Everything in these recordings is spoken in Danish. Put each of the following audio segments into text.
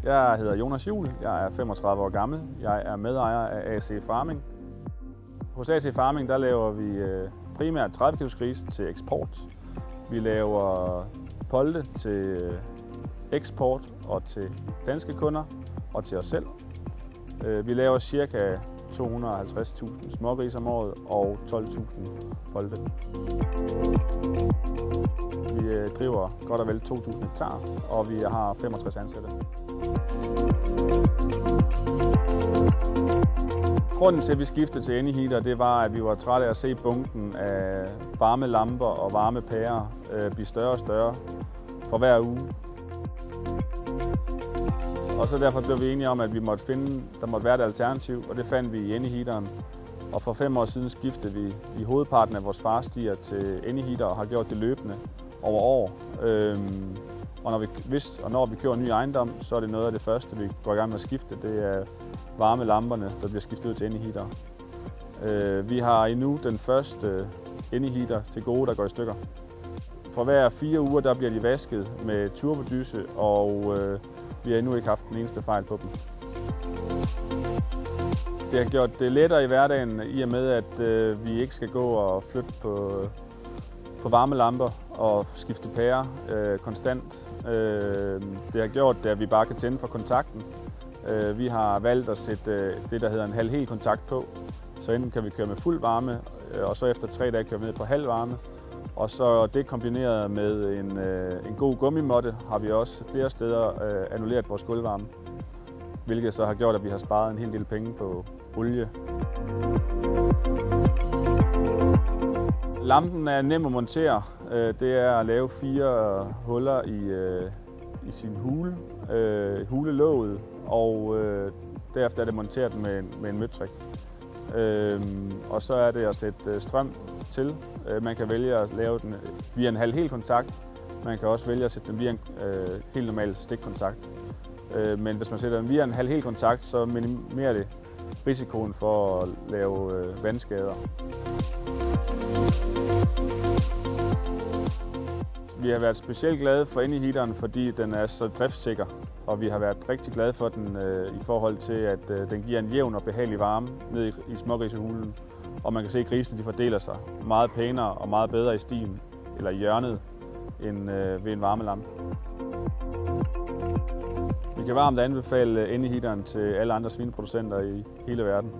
Jeg hedder Jonas Juhl, jeg er 35 år gammel. Jeg er medejer af AC Farming. Hos AC Farming der laver vi primært 30 kg grise til eksport. Vi laver polte til eksport og til danske kunder og til os selv. Vi laver ca. 250.000 smågrise om året og 12.000 polte. Vi driver godt og vel 2.000 hektar, og vi har 65 ansatte. Grunden til, at vi skiftede til Anyheater, det var, at vi var trætte af at se bunken af varme lamper og varme pærer blive større og større for hver uge. Og så derfor blev vi enige om, at der måtte være et alternativ, og det fandt vi i Anyheateren. Og for 5 år siden skiftede vi i hovedparten af vores farstier til Anyheater og har gjort det løbende over år. Og når vi køber en ny ejendom, så er det noget af det første, vi går i gang med at skifte. Det er varme lamperne, der bliver skiftet ud til Anyheater. Vi har endnu den første Anyheater til gode, der går i stykker. For hver 4 uger der bliver de vasket med turbodyse, og vi har endnu ikke haft den eneste fejl på dem. Det har gjort det lettere i hverdagen, i og med at vi ikke skal gå og flytte på varme lamper og skifte pærer konstant. Det har gjort, at vi bare kan tænde for kontakten. Vi har valgt at sætte det, der hedder en halv-hel kontakt på. Så enten kan vi køre med fuld varme, og så efter 3 dage kører vi ned på halv varme. Og så det kombineret med en god gummimåtte har vi også flere steder annulleret vores gulvvarme. Hvilket så har gjort, at vi har sparet en hel del penge på olie. Lampen er nem at montere. Det er at lave 4 huller i sin hule, hulelåget, og derefter er det monteret med en møtrik. Og så er det at sætte strøm til. Man kan vælge at lave den via en halv-hel kontakt. Man kan også vælge at sætte den via en helt normal stikkontakt. Men hvis man sætter den via en halv-hel kontakt, så minimerer det risikoen for at lave vandskader. Vi har været specielt glade for Anyheateren, fordi den er så driftssikker, og vi har været rigtig glade for den i forhold til, at den giver en jævn og behagelig varme ned i smågrisehulen. Og man kan se, at grisene fordeler sig meget pænere og meget bedre i stien eller i hjørnet end ved en varmelampe. Vi kan varmt anbefale Anyheateren til alle andre svineproducenter i hele verden.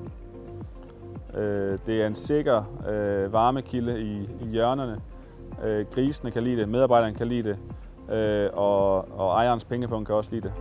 Det er en sikker varmekilde i hjørnerne. Grisene kan lide det, medarbejderne kan lide det, og ejerens pengepunkt kan også lide det.